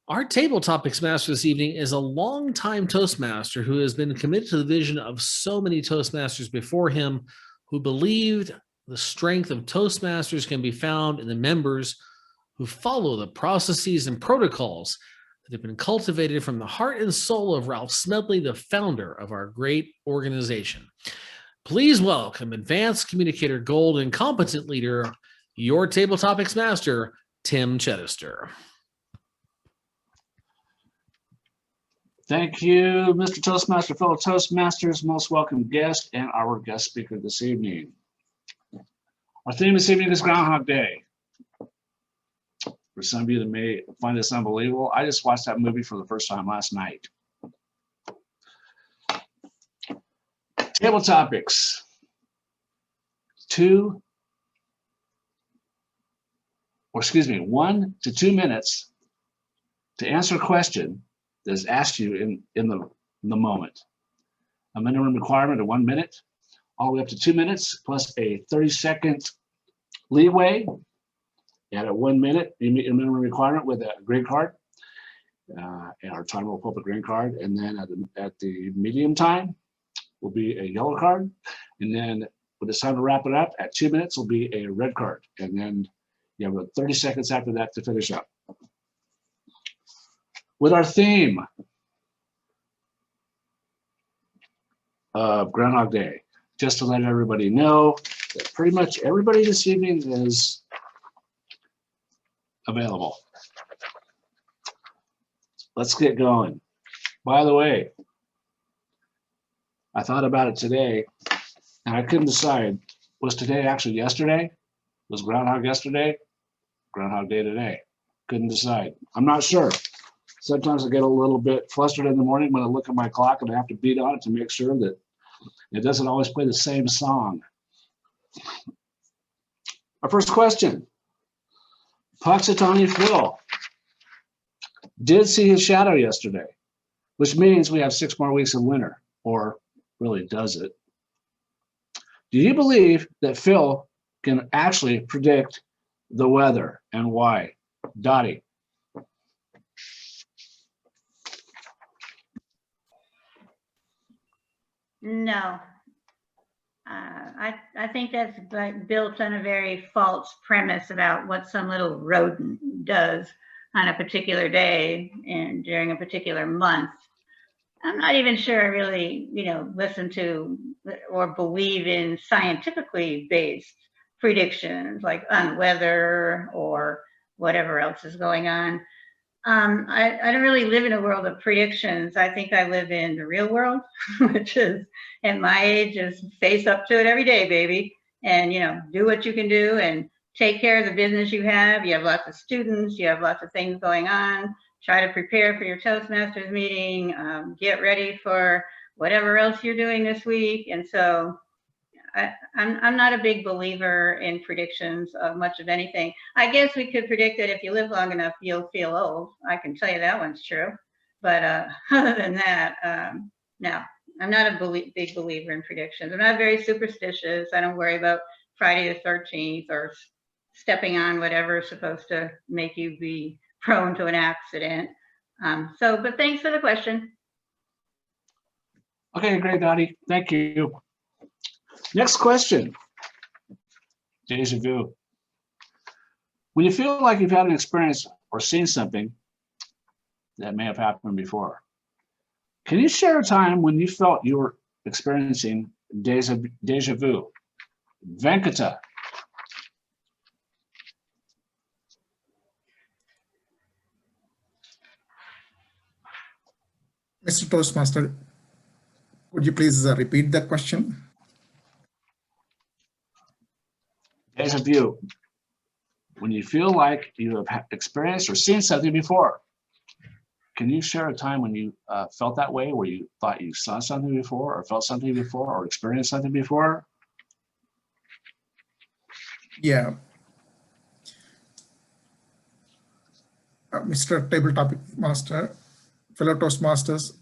Our table topics master this evening is a longtime Toastmaster who has been committed to the vision of so many Toastmasters before him, who believed the strength of Toastmasters can be found in the members who follow the processes and protocols that have been cultivated from the heart and soul of Ralph Smedley, the founder of our great organization. Please welcome Advanced Communicator Gold and Competent Leader, your Table Topics Master, Tim Chedester. Thank you, Mr. Toastmaster, fellow Toastmasters, most welcome guest, and our guest speaker this evening. Our theme this evening is Groundhog Day. For some of you that may find this unbelievable, I just watched that movie for the first time last night. Table topics. 1 to 2 minutes to answer a question that is asked you in the moment. A minimum requirement of 1 minute, all the way up to 2 minutes, plus a 30-second leeway. And at 1 minute, you meet your minimum requirement with a green card, and our time will pull up a green card. And then at the medium time will be a yellow card. And then when it's time to wrap it up, at 2 minutes will be a red card. And then you have 30 seconds after that to finish up. With our theme of Groundhog Day, just to let everybody know that pretty much everybody this evening is available. Let's get going. By the way, I thought about it today, and I couldn't decide, was today actually yesterday? Was Groundhog yesterday? Groundhog Day today? Couldn't decide. I'm not sure. Sometimes I get a little bit flustered in the morning when I look at my clock and I have to beat on it to make sure that it doesn't always play the same song. Our first question. Puxatawny Phil did see his shadow yesterday, which means we have 6 more weeks of winter, or really does it? Do you believe that Phil can actually predict the weather, and why? Dottie. No. I think that's built on a very false premise about what some little rodent does on a particular day and during a particular month. I'm not even sure I really, listen to or believe in scientifically based predictions like on weather or whatever else is going on. I don't really live in a world of predictions. I think I live in the real world, which is at my age is face up to it every day, baby. And, do what you can do and take care of the business you have. You have lots of students, you have lots of things going on. Try to prepare for your Toastmasters meeting, get ready for whatever else you're doing this week. And so I'm not a big believer in predictions of much of anything. I guess we could predict that if you live long enough, you'll feel old. I can tell you that one's true. But other than that, no, I'm not a big believer in predictions. I'm not very superstitious. I don't worry about Friday the 13th or stepping on whatever is supposed to make you be prone to an accident. But thanks for the question. Okay, great, Dottie. Thank you. Next question. Deja vu. When you feel like you've had an experience or seen something that may have happened before, can you share a time when you felt you were experiencing deja vu? Venkata. Mr. Toastmaster, would you please repeat the question? Deja vu. When you feel like you have experienced or seen something before, can you share a time when you felt that way, where you thought you saw something before, or felt something before, or experienced something before? Yeah. Mr. Table Topic Master, fellow Toastmasters,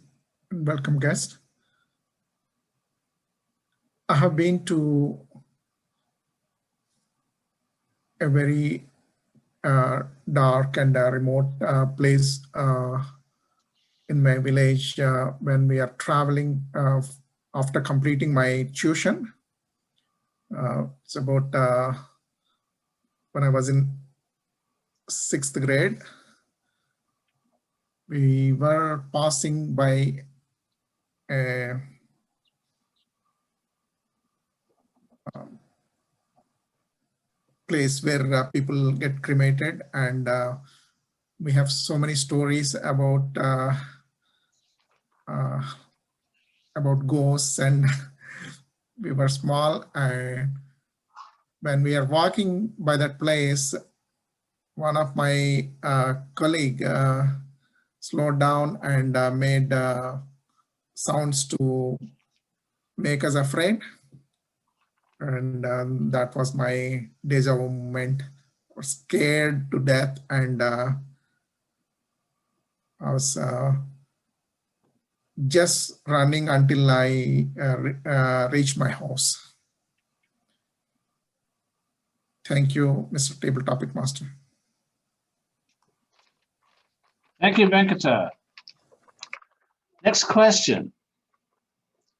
welcome guest. I have been to a very dark and remote place in my village when we are traveling after completing my tuition. It's about when I was in 6th grade. We were passing by a place where people get cremated, and we have so many stories about ghosts, and we were small, and when we are walking by that place, one of my colleague slowed down and made sounds to make us afraid. And that was my deja vu moment. I was scared to death, and I was just running until I reached my house. Thank you, Mr. Table Topic Master. Thank you, Venkata. Next question.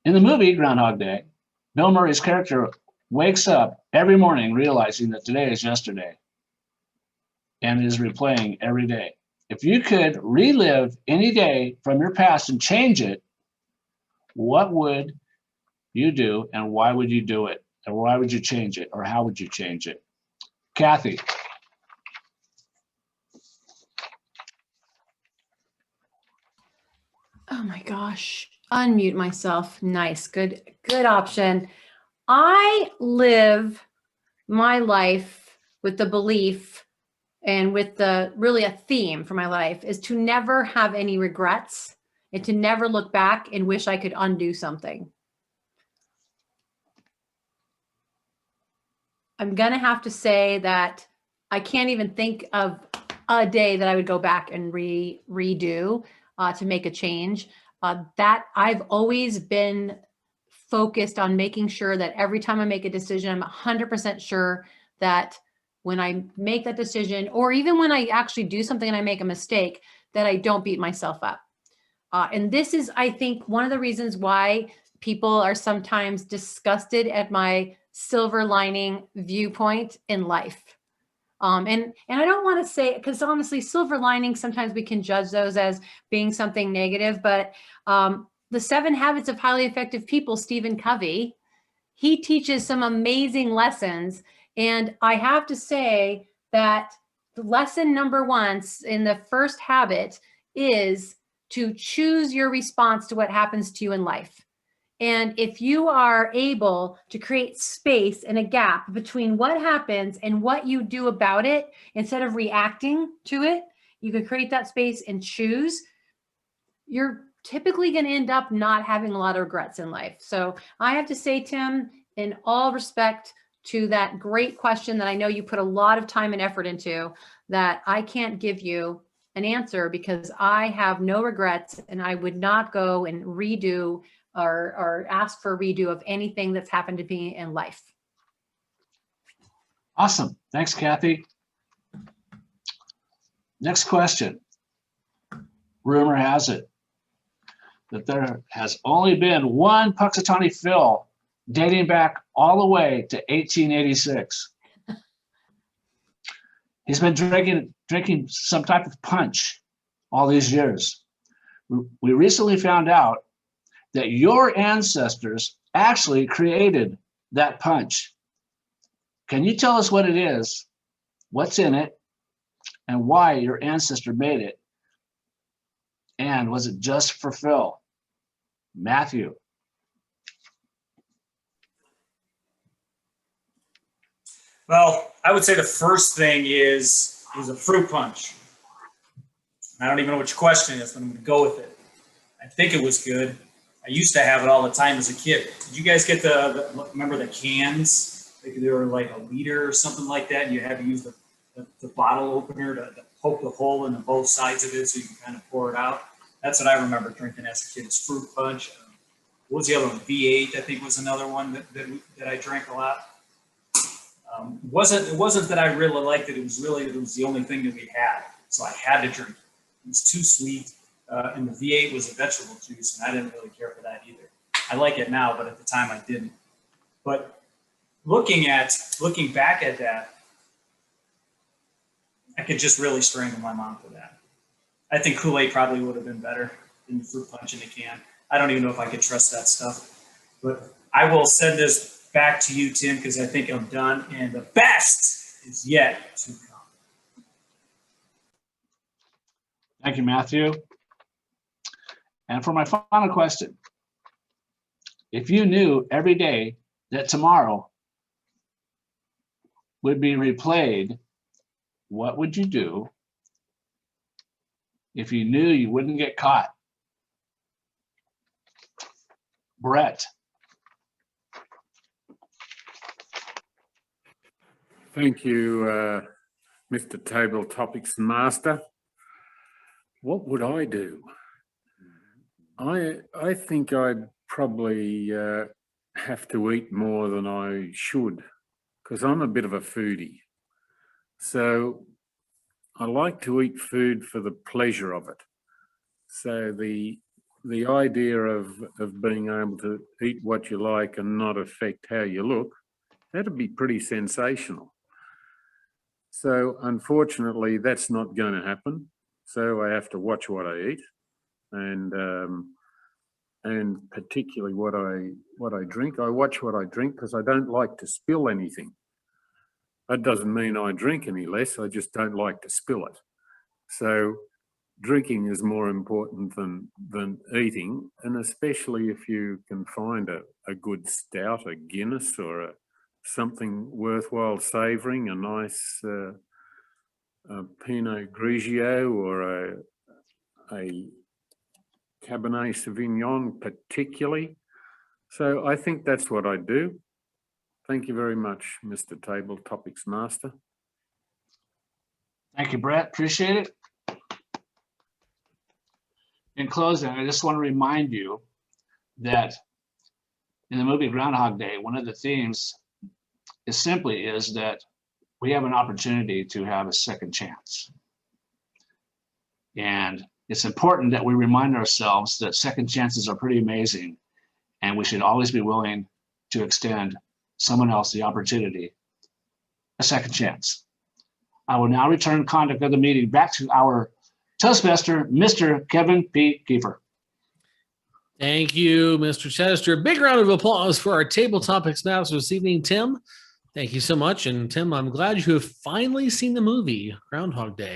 In the movie Groundhog Day, Bill Murray's character wakes up every morning realizing that today is yesterday and is replaying every day. If you could relive any day from your past and change it, what would you do and why would you do it? Or why would you change it? Or how would you change it? Kathy. Oh my gosh, unmute myself. Nice, good option. I live my life with the belief and with the really a theme for my life is to never have any regrets and to never look back and wish I could undo something. I'm going to have to say that I can't even think of a day that I would go back and redo to make a change. That I've always been focused on making sure that every time I make a decision, I'm 100% sure that when I make that decision, or even when I actually do something and I make a mistake, that I don't beat myself up. And this is, I think, one of the reasons why people are sometimes disgusted at my silver lining viewpoint in life. And I don't want to say, because honestly, silver lining, sometimes we can judge those as being something negative, but the 7 Habits of Highly Effective People, Stephen Covey, he teaches some amazing lessons. And I have to say that the lesson number 1 in the first habit is to choose your response to what happens to you in life. And if you are able to create space and a gap between what happens and what you do about it, instead of reacting to it, you can create that space and choose. You're typically going to end up not having a lot of regrets in life. So I have to say, Tim, in all respect to that great question that I know you put a lot of time and effort into, that I can't give you an answer because I have no regrets and I would not go and redo or ask for a redo of anything that's happened to me in life. Awesome. Thanks, Kathy. Next question. Rumor has it that there has only been one Puxatawny Phil dating back all the way to 1886. He's been drinking some type of punch all these years. We recently found out that your ancestors actually created that punch. Can you tell us what it is, what's in it, and why your ancestor made it? And was it just for Phil? Matthew. Well, I would say the first thing is a fruit punch. I don't even know which question is, but I'm going to go with it. I think it was good. I used to have it all the time as a kid. Did you guys get remember the cans? They were like a liter or something like that, and you had to use the bottle opener to poke the hole in both sides of it so you can kind of pour it out. That's what I remember drinking as a kid, is fruit punch. What was the other one? V8, I think, was another one that I drank a lot. It wasn't that I really liked it. It was really that it was the only thing that we had, so I had to drink it. It was too sweet, and the V8 was a vegetable juice, and I didn't really care for that either. I like it now, but at the time I didn't. But looking back at that, I could just really strangle my mom for that. I think Kool-Aid probably would have been better than the fruit punch in a can. I don't even know if I could trust that stuff. But I will send this back to you, Tim, because I think I'm done, and the best is yet to come. Thank you, Matthew. And for my final question, if you knew every day that tomorrow would be replayed, what would you do if you knew you wouldn't get caught? Brett. Thank you, Mr. Table Topics Master. What would I do? I think I'd probably have to eat more than I should, because I'm a bit of a foodie. So I like to eat food for the pleasure of it. So the idea of being able to eat what you like and not affect how you look, that'd be pretty sensational. So unfortunately, that's not going to happen. So I have to watch what I eat, and particularly what I drink. I watch what I drink because I don't like to spill anything. That doesn't mean I drink any less. I just don't like to spill it. So drinking is more important than eating, and especially if you can find a good stout, a Guinness, or something worthwhile savouring, a nice a Pinot Grigio or a Cabernet Sauvignon particularly. So I think that's what I do. Thank you very much, Mr. Table Topics Master. Thank you, Brett. Appreciate it. In closing, I just want to remind you that in the movie Groundhog Day, one of the themes is that we have an opportunity to have a second chance. And it's important that we remind ourselves that second chances are pretty amazing, and we should always be willing to extend someone else the opportunity, a second chance. I will now return conduct of the meeting back to our Toastmaster, Mr. Kevin P. Kiefer. Thank you, Mr. Chester. Big round of applause for our table topics master this evening, Tim. Thank you so much. And Tim, I'm glad you have finally seen the movie Groundhog Day.